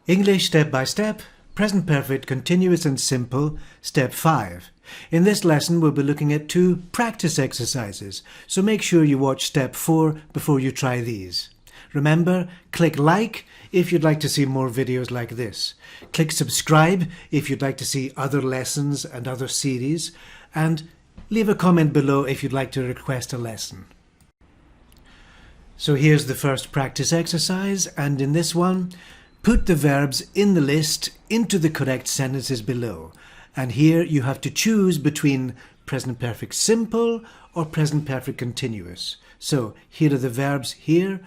English step by step, present perfect, continuous and simple, step 5. In this lesson we'll be looking at 2 practice exercises, so make sure you watch step 4 before you try these. Remember, click like if you'd like to see more videos like this. Click subscribe if you'd like to see other lessons and other series, and leave a comment below if you'd like to request a lesson. So here's the first practice exercise, and in this one, put the verbs in the list into the correct sentences below. And here you have to choose between present perfect simple or present perfect continuous. So here are the verbs here,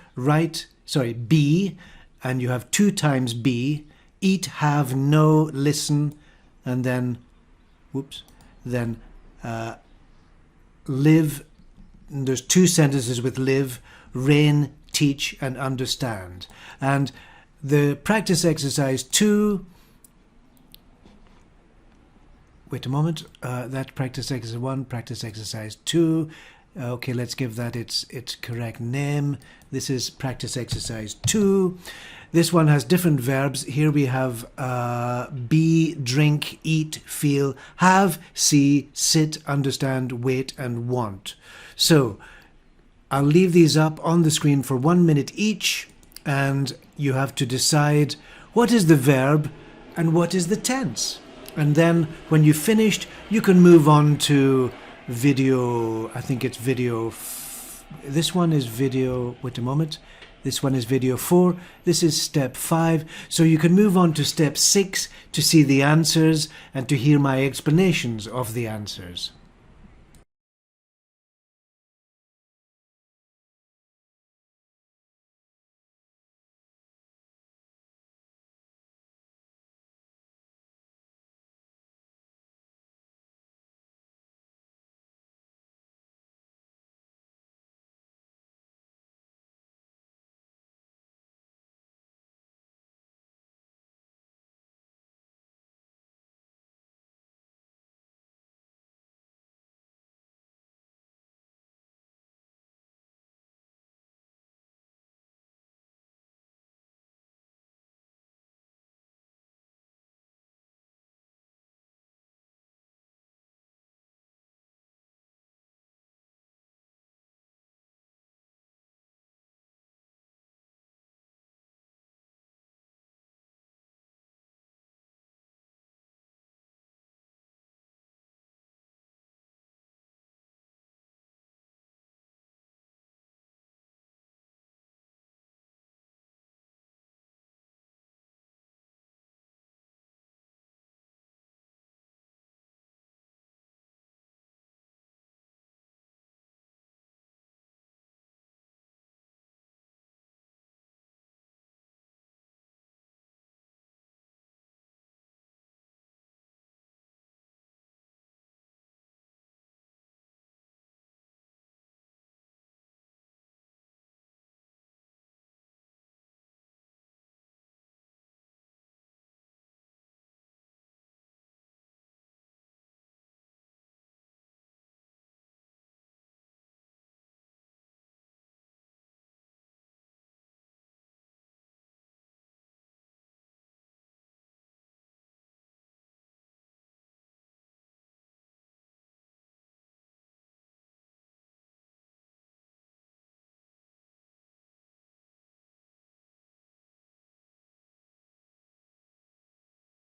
be, and you have 2 times be, eat, have, know, listen, and then, live. And there's 2 sentences with live, reign, teach, and understand. And the practice exercise 2, wait a moment, that practice exercise 1, practice exercise 2, okay, let's give that its correct name. This is practice exercise 2. This one has different verbs. Here we have be, drink, eat, feel, have, see, sit, understand, wait, and want. So I'll leave these up on the screen for 1 minute each, and you have to decide what is the verb and what is the tense. And then when you've finished, you can move on to video, I think it's video, this one is video, wait a moment, this one is video 4, this is step 5, so you can move on to step 6 to see the answers and to hear my explanations of the answers.